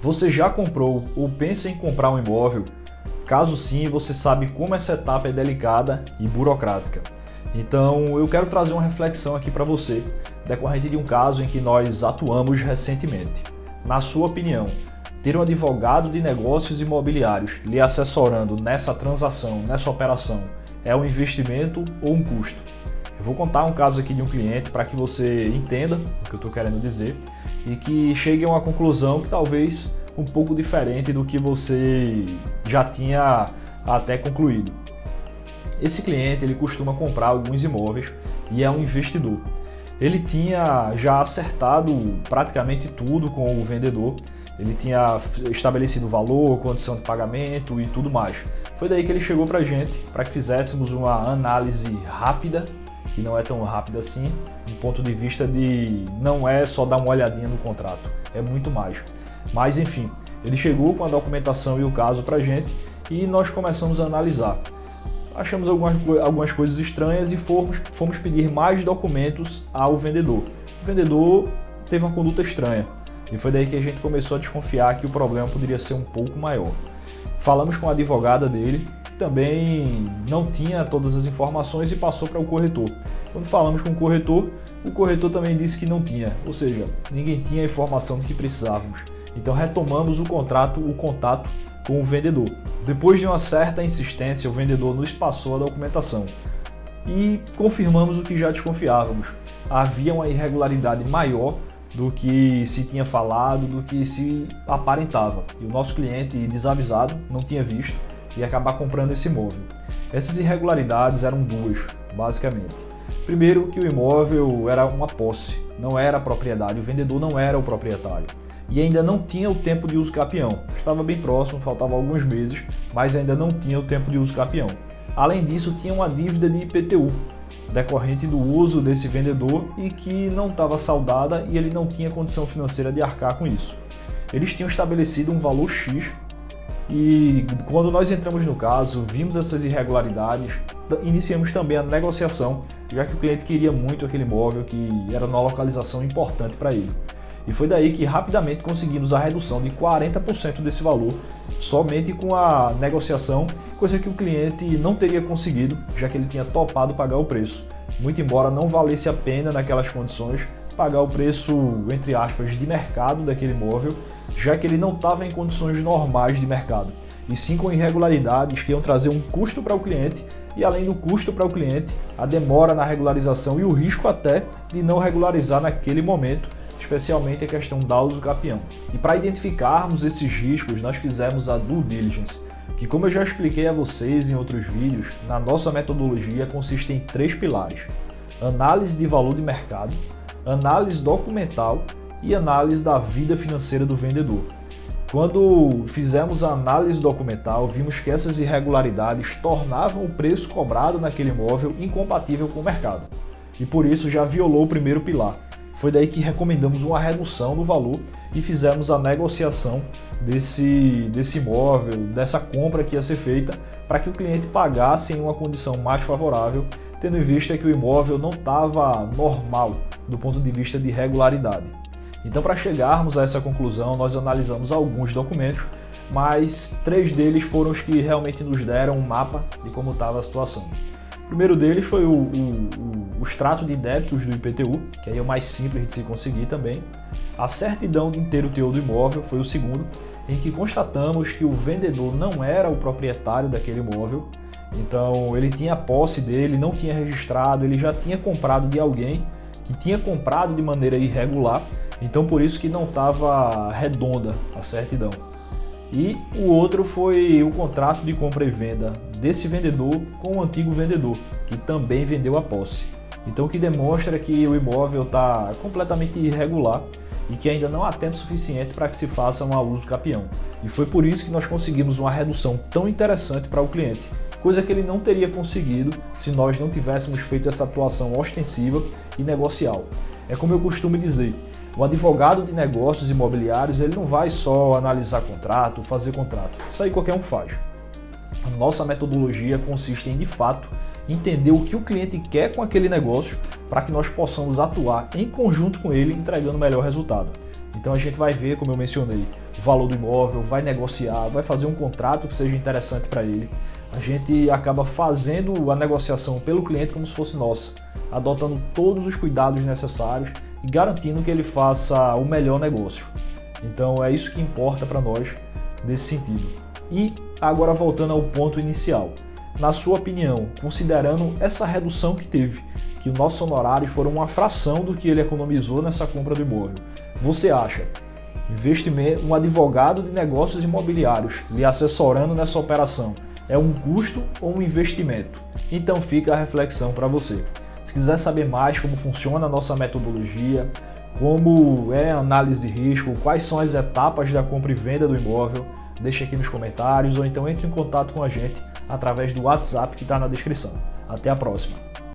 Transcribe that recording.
Você já comprou ou pensa em comprar um imóvel? Caso sim, você sabe como essa etapa é delicada e burocrática. Então, eu quero trazer uma reflexão aqui para você, decorrente de um caso em que nós atuamos recentemente. Na sua opinião, ter um advogado de negócios imobiliários lhe assessorando nessa transação, nessa operação, é um investimento ou um custo? Eu vou contar um caso aqui de um cliente para que você entenda o que eu estou querendo dizer e que chegue a uma conclusão que talvez um pouco diferente do que você já tinha até concluído. Esse cliente ele costuma comprar alguns imóveis e é um investidor. Ele tinha já acertado praticamente tudo com o vendedor, ele tinha estabelecido valor, condição de pagamento e tudo mais. Foi daí que ele chegou para a gente, para que fizéssemos uma análise rápida, que não é tão rápida assim, do ponto de vista de não é só dar uma olhadinha no contrato, é muito mais. Mas enfim, ele chegou com a documentação e o caso para a gente e nós começamos a analisar. Achamos algumas coisas estranhas e fomos pedir mais documentos ao vendedor. O vendedor teve uma conduta estranha e foi daí que a gente começou a desconfiar que o problema poderia ser um pouco maior. Falamos com a advogada dele, que também não tinha todas as informações e passou para o corretor. Quando falamos com o corretor também disse que não tinha, ou seja, ninguém tinha a informação do que precisávamos. Então retomamos o contato com o vendedor. Depois de uma certa insistência, o vendedor nos passou a documentação e confirmamos o que já desconfiávamos. Havia uma irregularidade maior do que se tinha falado, do que se aparentava. E o nosso cliente, desavisado, não tinha visto e ia acabar comprando esse imóvel. Essas irregularidades eram duas, basicamente. Primeiro, que o imóvel era uma posse, não era propriedade, o vendedor não era o proprietário. E ainda não tinha o tempo de uso capião. Estava bem próximo, faltavam alguns meses, mas ainda não tinha o tempo de uso capião. Além disso, tinha uma dívida de IPTU, decorrente do uso desse vendedor e que não estava saldada e ele não tinha condição financeira de arcar com isso. Eles tinham estabelecido um valor X e quando nós entramos no caso, vimos essas irregularidades, iniciamos também a negociação, já que o cliente queria muito aquele imóvel que era numa localização importante para ele. E foi daí que rapidamente conseguimos a redução de 40% desse valor, somente com a negociação, coisa que o cliente não teria conseguido, já que ele tinha topado pagar o preço. Muito embora não valesse a pena naquelas condições pagar o preço, entre aspas, de mercado daquele imóvel, já que ele não estava em condições normais de mercado, e sim com irregularidades que iam trazer um custo para o cliente, e além do custo para o cliente, a demora na regularização e o risco até de não regularizar naquele momento, especialmente a questão da uso capião. E para identificarmos esses riscos, nós fizemos a due diligence, que como eu já expliquei a vocês em outros vídeos, na nossa metodologia consiste em 3 pilares: análise de valor de mercado, análise documental e análise da vida financeira do vendedor. Quando fizemos a análise documental, vimos que essas irregularidades tornavam o preço cobrado naquele imóvel incompatível com o mercado, e por isso já violou o primeiro pilar. Foi daí que recomendamos uma redução no valor e fizemos a negociação desse imóvel, dessa compra que ia ser feita, para que o cliente pagasse em uma condição mais favorável, tendo em vista que o imóvel não estava normal do ponto de vista de regularidade. Então, para chegarmos a essa conclusão, nós analisamos alguns documentos, mas 3 deles foram os que realmente nos deram um mapa de como estava a situação. O primeiro deles foi o extrato de débitos do IPTU, que aí é o mais simples de se conseguir também. A certidão de inteiro teor do imóvel foi o segundo, em que constatamos que o vendedor não era o proprietário daquele imóvel, então ele tinha a posse dele, não tinha registrado, ele já tinha comprado de alguém que tinha comprado de maneira irregular, então por isso que não estava redonda a certidão. E o outro foi o contrato de compra e venda desse vendedor com o antigo vendedor, que também vendeu a posse. Então o que demonstra que o imóvel está completamente irregular e que ainda não há tempo suficiente para que se faça um uso capião. E foi por isso que nós conseguimos uma redução tão interessante para o cliente, coisa que ele não teria conseguido se nós não tivéssemos feito essa atuação ostensiva e negocial. É como eu costumo dizer, o advogado de negócios imobiliários ele não vai só analisar contrato, fazer contrato, isso aí qualquer um faz. A nossa metodologia consiste em, de fato, entender o que o cliente quer com aquele negócio para que nós possamos atuar em conjunto com ele, entregando o melhor resultado. Então a gente vai ver, como eu mencionei, o valor do imóvel, vai negociar, vai fazer um contrato que seja interessante para ele. A gente acaba fazendo a negociação pelo cliente como se fosse nossa, adotando todos os cuidados necessários e garantindo que ele faça o melhor negócio. Então é isso que importa para nós nesse sentido. E agora voltando ao ponto inicial, na sua opinião, considerando essa redução que teve, que os nossos honorários foram uma fração do que ele economizou nessa compra do imóvel, você acha investimento, um advogado de negócios imobiliários lhe assessorando nessa operação é um custo ou um investimento? Então fica a reflexão para você. Se quiser saber mais como funciona a nossa metodologia, como é a análise de risco, quais são as etapas da compra e venda do imóvel, deixe aqui nos comentários ou então entre em contato com a gente através do WhatsApp que está na descrição. Até a próxima!